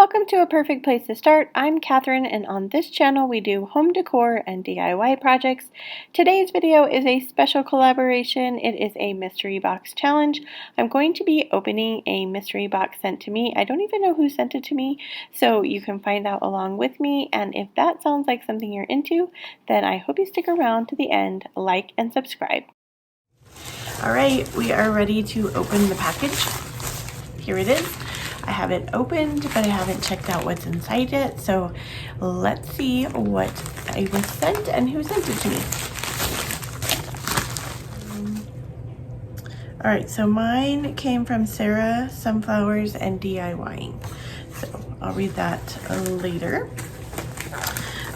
Welcome to A Perfect Place to Start. I'm Catherine, and on this channel we do home decor and DIY projects. Today's video is a special collaboration. It is a mystery box challenge. I'm going to be opening a mystery box sent to me. I don't even know who sent it to me, so you can find out along with me, and if that sounds like something you're into, then I hope you stick around to the end, like and subscribe. Alright, we are ready to open the package. Here it is. I have it opened, but I haven't checked out what's inside it, so let's see what I was sent and who sent it to me. Alright, so mine came from Sarah, Sunflowers, and DIYing. So I'll read that later.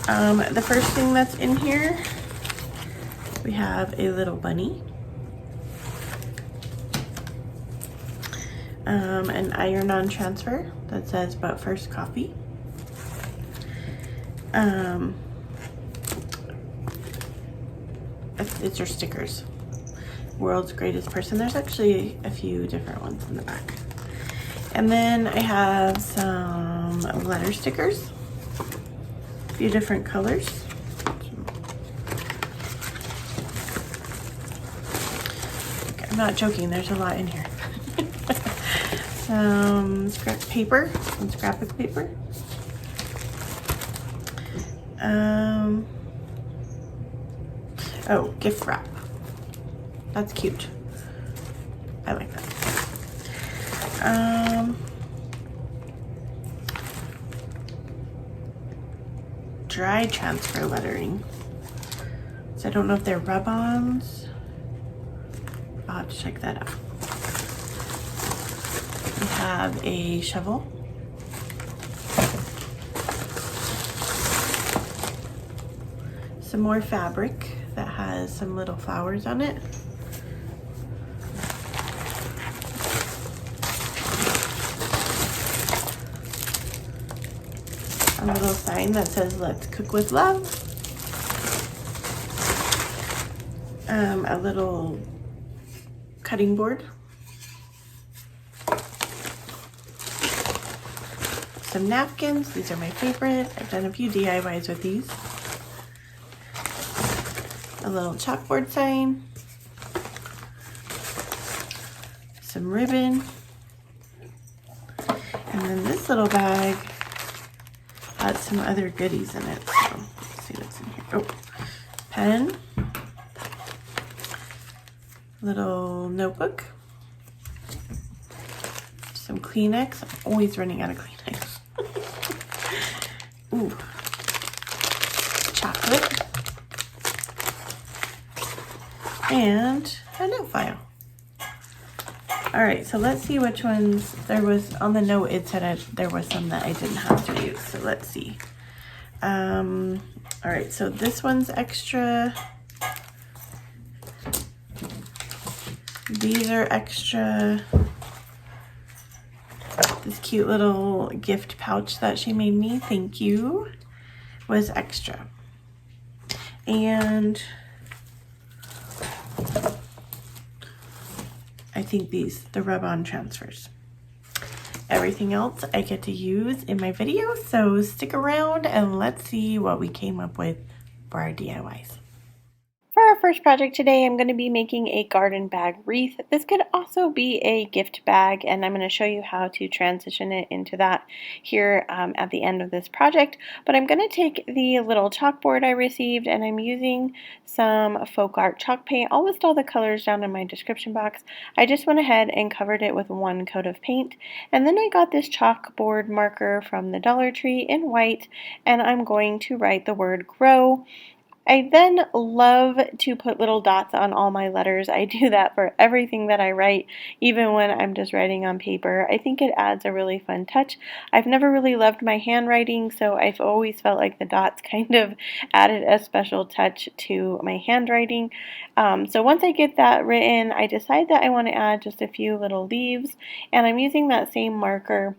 The first thing that's in here, we have a little bunny. An iron-on transfer that says "But first coffee." It's your stickers. World's greatest person. There's actually a few different ones in the back. And then I have some letter stickers, a few different colors. Okay, I'm not joking, there's a lot in here. Some scrap paper, some scrapbook paper. Oh, gift wrap. That's cute. I like that. Dry transfer lettering. So I don't know if they're rub-ons. I'll have to check that out. We have a shovel. Some more fabric that has some little flowers on it. A little sign that says "Let's cook with love." A little cutting board. Some napkins. These are my favorite. I've done a few DIYs with these. A little chalkboard sign. Some ribbon. And then this little bag had some other goodies in it. So let's see what's in here. Oh, pen. Little notebook. Some Kleenex. I'm always running out of Kleenex. Ooh. Chocolate. And a note file. Alright, so let's see which ones. There was, on the note it said there was some that I didn't have to use, so let's see. Alright, so this one's extra. These are extra. This cute little gift pouch that she made me, thank you, was extra. And I think these, the rub-on transfers. Everything else I get to use in my video, so stick around and let's see what we came up with for our DIYs. For our first project today, I'm going to be making a garden bag wreath. This could also be a gift bag, and I'm going to show you how to transition it into that here at the end of this project. But I'm going to take the little chalkboard I received, and I'm using some folk art chalk paint. I'll list all the colors down in my description box. I just went ahead and covered it with one coat of paint, and then I got this chalkboard marker from the Dollar Tree in white, and I'm going to write the word grow. I then love to put little dots on all my letters. I do that for everything that I write, even when I'm just writing on paper. I think it adds a really fun touch. I've never really loved my handwriting, so I've always felt like the dots kind of added a special touch to my handwriting. So once I get that written, I decide that I want to add just a few little leaves, and I'm using that same marker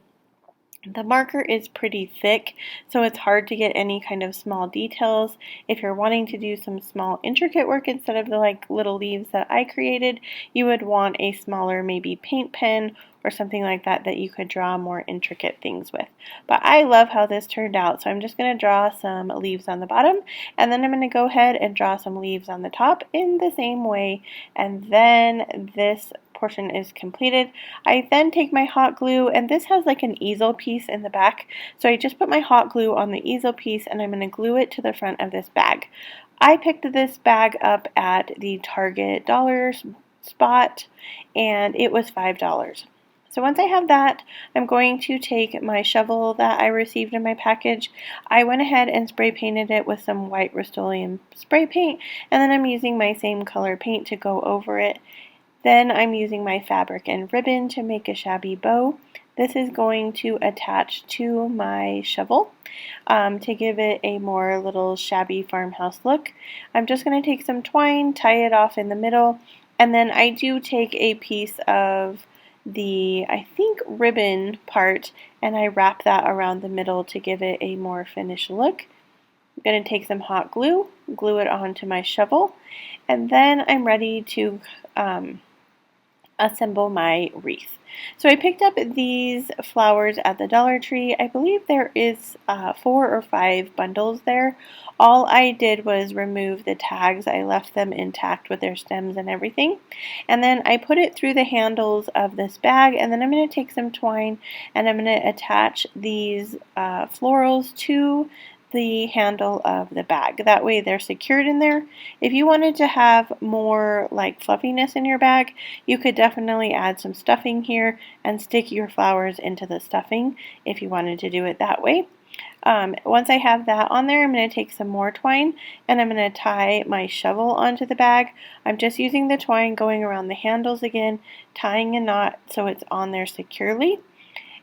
The marker is pretty thick, so it's hard to get any kind of small details. If you're wanting to do some small intricate work instead of the little leaves that I created, you would want a smaller maybe paint pen or something like that that you could draw more intricate things with. But I love how this turned out, so I'm just going to draw some leaves on the bottom, and then I'm going to go ahead and draw some leaves on the top in the same way, and then this portion is completed. I then take my hot glue, and this has like an easel piece in the back, so I just put my hot glue on the easel piece and I'm going to glue it to the front of this bag. I picked this bag up at the Target dollar spot and it was $5. So once I have that, I'm going to take my shovel that I received in my package. I went ahead and spray painted it with some white Rust-oleum spray paint, and then I'm using my same color paint to go over it. Then I'm using my fabric and ribbon to make a shabby bow. This is going to attach to my shovel to give it a more little shabby farmhouse look. I'm just going to take some twine, tie it off in the middle, and then I do take a piece of the, I think, ribbon part, and I wrap that around the middle to give it a more finished look. I'm going to take some hot glue, glue it onto my shovel, and then I'm ready to assemble my wreath. So I picked up these flowers at the Dollar Tree. I believe there is 4 or 5 bundles there. All I did was remove the tags. I left them intact with their stems and everything. And then I put it through the handles of this bag, and then I'm going to take some twine and I'm going to attach these florals to the handle of the bag. That way they're secured in there. If you wanted to have more like fluffiness in your bag, you could definitely add some stuffing here and stick your flowers into the stuffing if you wanted to do it that way. Once I have that on there, I'm going to take some more twine and I'm going to tie my shovel onto the bag. I'm just using the twine going around the handles again, tying a knot so it's on there securely,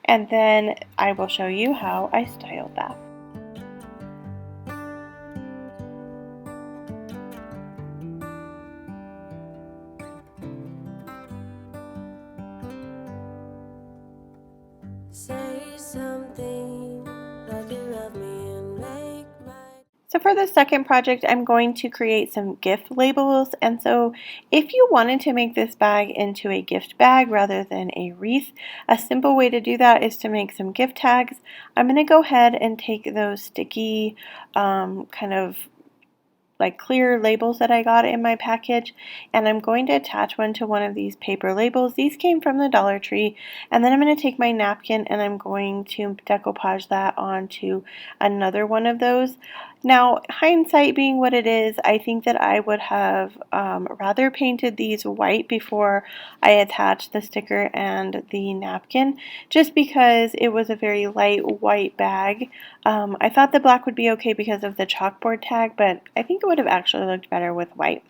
and then I will show you how I styled that. So for the second project, I'm going to create some gift labels, and so if you wanted to make this bag into a gift bag rather than a wreath, a simple way to do that is to make some gift tags. I'm going to go ahead and take those sticky kind of like clear labels that I got in my package, and I'm going to attach one to one of these paper labels. These came from the Dollar Tree, and then I'm going to take my napkin and I'm going to decoupage that onto another one of those. Now, hindsight being what it is, I think that I would have rather painted these white before I attached the sticker and the napkin, just because it was a very light white bag. I thought the black would be okay because of the chalkboard tag, but I think it would have actually looked better with white.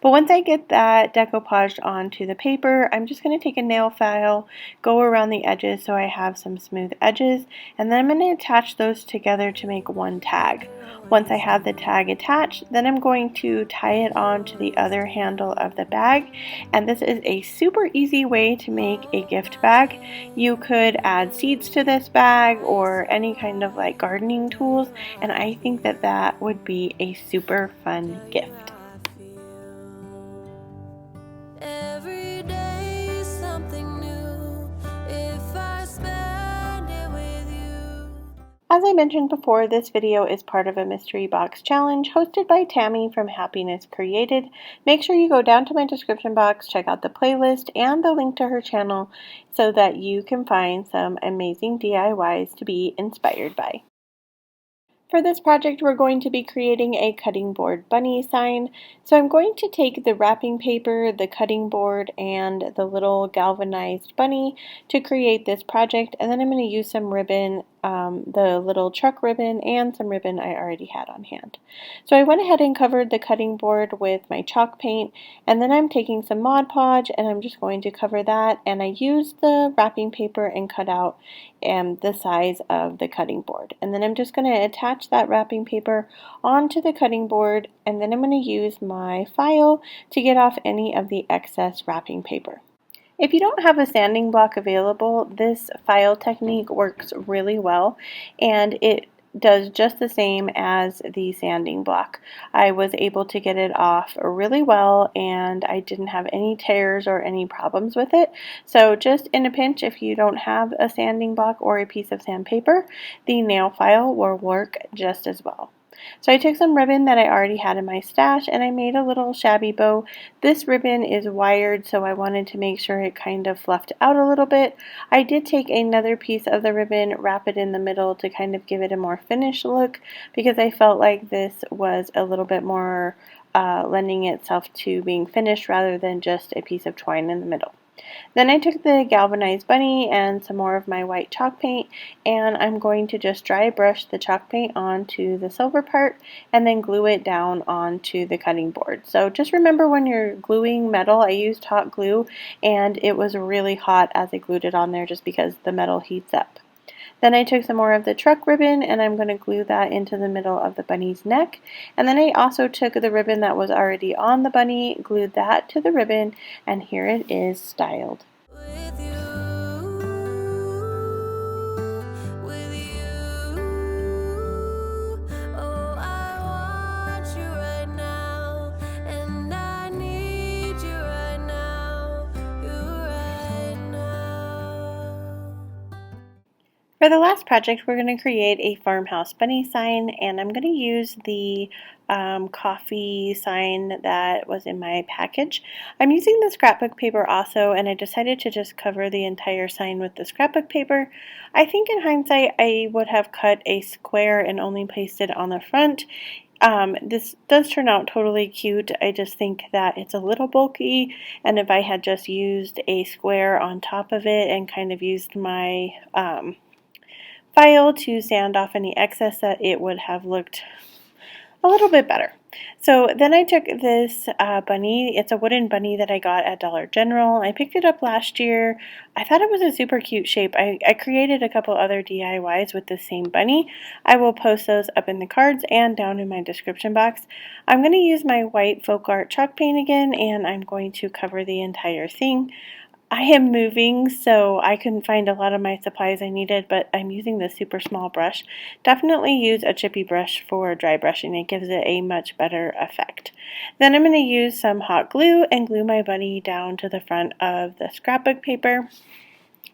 But once I get that decoupaged onto the paper, I'm just going to take a nail file, go around the edges so I have some smooth edges, and then I'm going to attach those together to make one tag. Once I have the tag attached, then I'm going to tie it on to the other handle of the bag, and this is a super easy way to make a gift bag. You could add seeds to this bag or any kind of like gardening tools, and I think that that would be a super fun gift. As I mentioned before, this video is part of a mystery box challenge hosted by Tammy from Happiness Created. Make sure you go down to my description box, check out the playlist and the link to her channel so that you can find some amazing DIYs to be inspired by. For this project, we're going to be creating a cutting board bunny sign. So I'm going to take the wrapping paper, the cutting board, and the little galvanized bunny to create this project, and then I'm going to use some ribbon, the little truck ribbon, and some ribbon I already had on hand. So I went ahead and covered the cutting board with my chalk paint, and then I'm taking some Mod Podge and I'm just going to cover that, and I used the wrapping paper and cut out the size of the cutting board, and then I'm just going to attach that wrapping paper onto the cutting board, and then I'm going to use my file to get off any of the excess wrapping paper. If you don't have a sanding block available, this file technique works really well, and it does just the same as the sanding block. I was able to get it off really well, and I didn't have any tears or any problems with it. So just in a pinch, if you don't have a sanding block or a piece of sandpaper, the nail file will work just as well. So I took some ribbon that I already had in my stash and I made a little shabby bow. This ribbon is wired, so I wanted to make sure it kind of fluffed out a little bit. I did take another piece of the ribbon, wrap it in the middle to kind of give it a more finished look, because I felt like this was a little bit more lending itself to being finished rather than just a piece of twine in the middle. Then I took the galvanized bunny and some more of my white chalk paint, and I'm going to just dry brush the chalk paint onto the silver part and then glue it down onto the cutting board. So just remember, when you're gluing metal, I used hot glue and it was really hot as I glued it on there just because the metal heats up. Then I took some more of the truck ribbon and I'm going to glue that into the middle of the bunny's neck. And then I also took the ribbon that was already on the bunny, glued that to the ribbon, and here it is styled. For the last project, we're going to create a farmhouse bunny sign, and I'm going to use the coffee sign that was in my package. I'm using the scrapbook paper also, and I decided to just cover the entire sign with the scrapbook paper. I think in hindsight I would have cut a square and only placed it on the front. This does turn out totally cute. I just think that it's a little bulky, and if I had just used a square on top of it and kind of used my file to sand off any excess, that it would have looked a little bit better. So then I took this bunny. It's a wooden bunny that I got at Dollar General. I picked it up last year. I thought it was a super cute shape. I created a couple other DIYs with the same bunny. I will post those up in the cards and down in my description box. I'm going to use my white folk art chalk paint again, and I'm going to cover the entire thing. I am moving, so I couldn't find a lot of my supplies I needed, but I'm using this super small brush. Definitely use a chippy brush for dry brushing. It gives it a much better effect. Then I'm going to use some hot glue and glue my bunny down to the front of the scrapbook paper.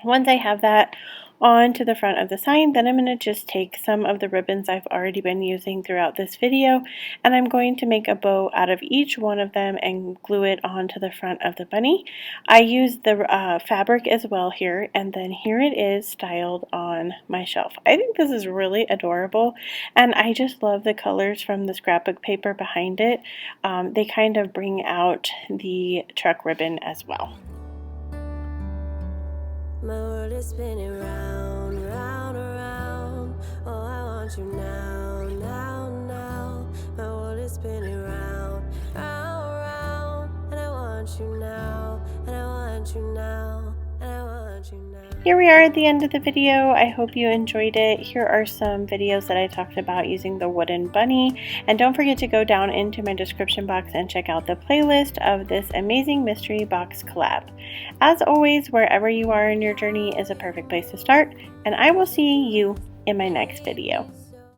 Once I have that on to the front of the sign, then I'm going to just take some of the ribbons I've already been using throughout this video, and I'm going to make a bow out of each one of them and glue it onto the front of the bunny. I used the fabric as well here, and then here it is styled on my shelf. I think this is really adorable, and I just love the colors from the scrapbook paper behind it. They kind of bring out the truck ribbon as well. My world is spinning round, round, around. Oh, I want you now, now, now. My world is spinning round, round, round. And I want you now, and I want you now, and I want you now. Here we are at the end of the video. I hope you enjoyed it. Here are some videos that I talked about using the wooden bunny. And don't forget to go down into my description box and check out the playlist of this amazing mystery box collab. As always, wherever you are in your journey is a perfect place to start, and I will see you in my next video.